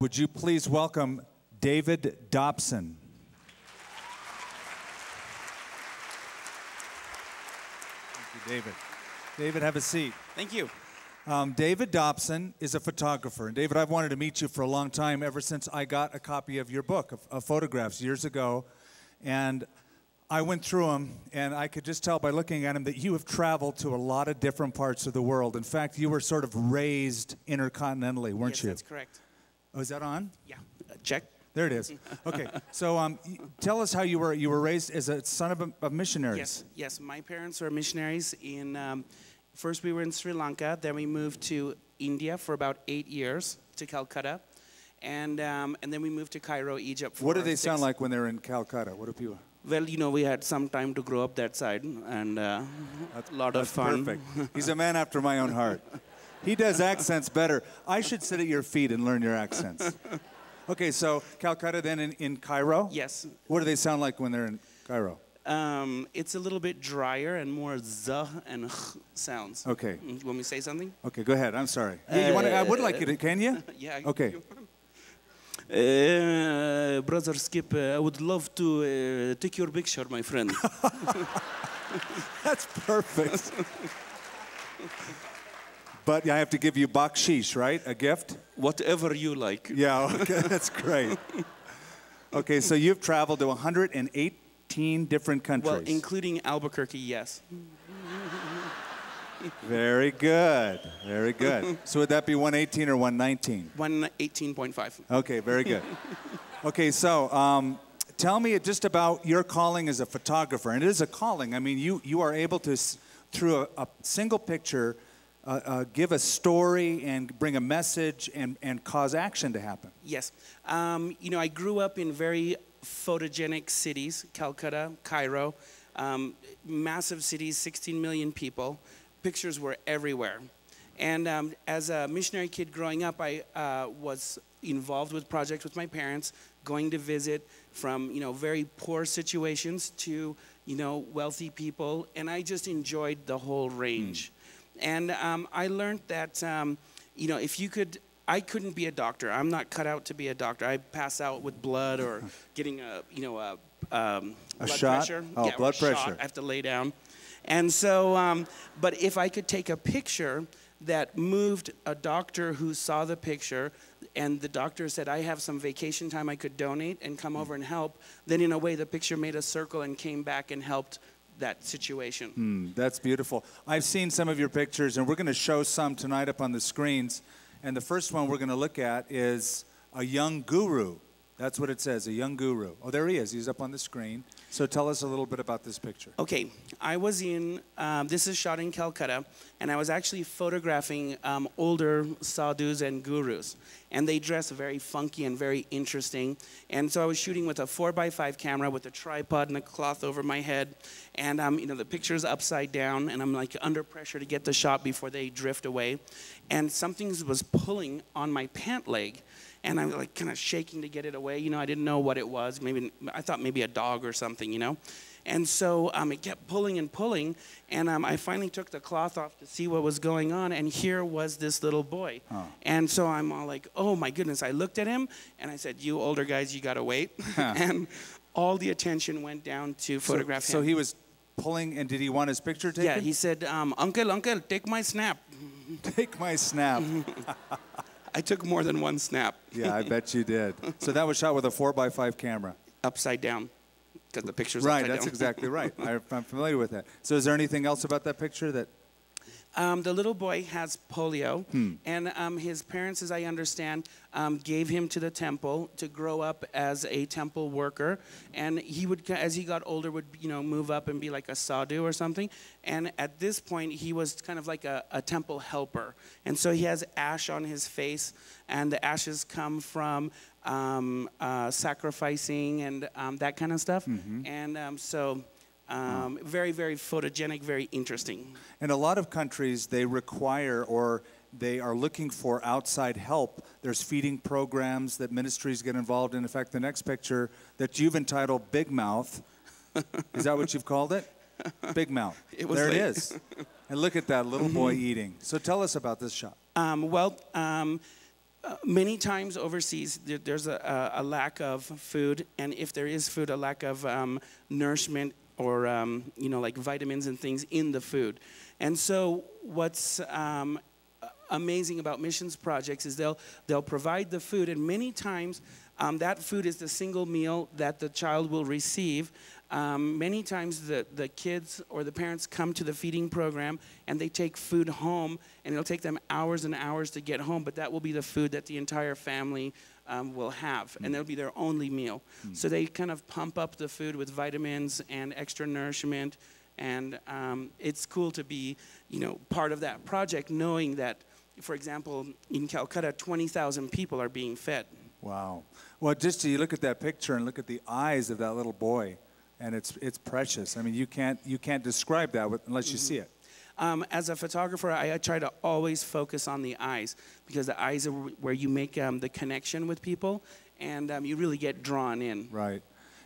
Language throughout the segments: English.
Would you please welcome David Dobson? Thank you, David. David, have a seat. Thank you. David Dobson is a photographer. And David, I've wanted to meet you for a long time, ever since I got a copy of your book of photographs years ago. And I went through them, and I could just tell by looking at them that you have traveled to a lot of different parts of the world. In fact, you were sort of raised intercontinentally, weren't you? Yes, that's correct. Oh, is that on? Yeah. Check. There it is. Okay. So tell us how you were raised as a son of missionaries. Yes. My parents were missionaries in. First, we were in Sri Lanka. Then we moved to India for about 8 years, to Calcutta, and then we moved to Cairo, Egypt. For what do they sound like when they're in Calcutta? What do people? Well, you know, we had some time to grow up that side, and a lot of fun. Perfect. He's a man after my own heart. He does accents better. I should sit at your feet and learn your accents. Okay, so Calcutta, then in Cairo? Yes. What do they sound like when they're in Cairo? It's a little bit drier and more z and sounds. Okay. You want me to say something? Okay, go ahead. I'm sorry. Yeah, I would like you to, can you? Yeah. Okay. Brother Skip, I would love to take your picture, my friend. That's perfect. But I have to give you bakshish, right? A gift? Whatever you like. Yeah, okay, that's great. Okay, so you've traveled to 118 different countries. Well, including Albuquerque, yes. Very good, very good. So would that be 118 or 119? 118.5. Okay, very good. Okay, so tell me just about your calling as a photographer. And it is a calling. I mean, you are able to, through a single picture, give a story and bring a message and cause action to happen. Yes. You know, I grew up in very photogenic cities, Calcutta, Cairo, massive cities, 16 million people. Pictures were everywhere. And as a missionary kid growing up, I was involved with projects with my parents, going to visit from, you know, very poor situations to, you know, wealthy people. And I just enjoyed the whole range. And I learned that, you know, I couldn't be a doctor. I'm not cut out to be a doctor. I pass out with blood or getting a blood shot? pressure. Oh, yeah, blood pressure. Shot. I have to lay down. And so, but if I could take a picture that moved a doctor who saw the picture, and the doctor said, I have some vacation time I could donate and come over and help, then in a way the picture made a circle and came back and helped that situation. That's beautiful. I've seen some of your pictures, and we're going to show some tonight up on the screens. And the first one we're going to look at is a young guru. That's what it says, a young guru. Oh, there he is. He's up on the screen. So tell us a little bit about this picture. Okay, I was in, this is shot in Calcutta, and I was actually photographing older sadhus and gurus. And they dress very funky and very interesting. And so I was shooting with a 4x5 camera with a tripod and a cloth over my head. And you know, the picture's upside down, and I'm like under pressure to get the shot before they drift away. And something was pulling on my pant leg. And I'm like kind of shaking to get it away. You know, I didn't know what it was. Maybe I thought maybe a dog or something, you know. And so it kept pulling and pulling. And I finally took the cloth off to see what was going on. And here was this little boy. Oh. And so I'm all like, oh, my goodness. I looked at him, and I said, you older guys, you got to wait. And all the attention went down to photograph him. So he was pulling, and did he want his picture taken? Yeah, he said, uncle, take my snap. Take my snap. I took more than one snap. Yeah, I bet you did. So that was shot with a 4x5 camera. Upside down, because the picture's right, upside down. That's exactly right. I'm familiar with that. So is there anything else about that picture that... The little boy has polio, and his parents, as I understand, gave him to the temple to grow up as a temple worker. And he would, as he got older, would move up and be like a sadhu or something. And at this point, he was kind of like a temple helper. And so he has ash on his face, and the ashes come from sacrificing and that kind of stuff. And so. Very, very photogenic, very interesting. In a lot of countries, they require or they are looking for outside help. There's feeding programs that ministries get involved in. In fact, the next picture that you've entitled Big Mouth, is that what you've called it? Big Mouth. There it is. And look at that little boy eating. So tell us about this shot. Many times overseas, there's a lack of food, and if there is food, a lack of nourishment or like vitamins and things in the food. And so what's amazing about missions projects is they'll provide the food, and many times that food is the single meal that the child will receive. Many times the kids or the parents come to the feeding program and they take food home, and it'll take them hours and hours to get home, but that will be the food that the entire family will have, and that'll be their only meal. So they kind of pump up the food with vitamins and extra nourishment, and it's cool to be, part of that project, knowing that, for example, in Calcutta, 20,000 people are being fed. Wow. Well, just you look at that picture and look at the eyes of that little boy, and it's precious. I mean, you can't describe that unless you see it. As a photographer, I try to always focus on the eyes, because the eyes are where you make the connection with people, and you really get drawn in. Right.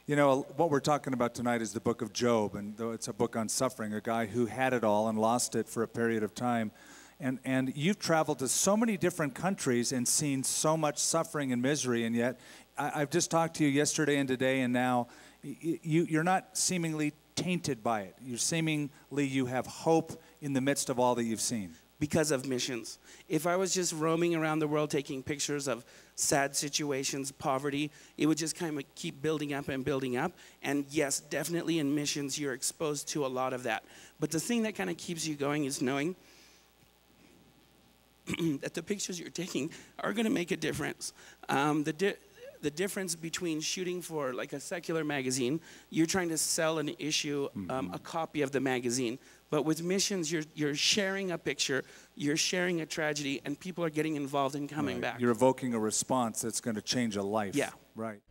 What we're talking about tonight is the book of Job, and though it's a book on suffering, a guy who had it all and lost it for a period of time. And you've traveled to so many different countries and seen so much suffering and misery, and yet I've just talked to you yesterday and today, and now you're not seemingly tainted by it. You have hope in the midst of all that you've seen. Because of missions. If I was just roaming around the world taking pictures of sad situations, poverty, it would just kind of keep building up and building up. And yes, definitely in missions, you're exposed to a lot of that. But the thing that kind of keeps you going is knowing that the pictures you're taking are going to make a difference. The difference between shooting for like a secular magazine, you're trying to sell an issue, a copy of the magazine. But with missions, you're sharing a picture, you're sharing a tragedy, and people are getting involved and coming back. You're evoking a response that's going to change a life. Yeah. Right.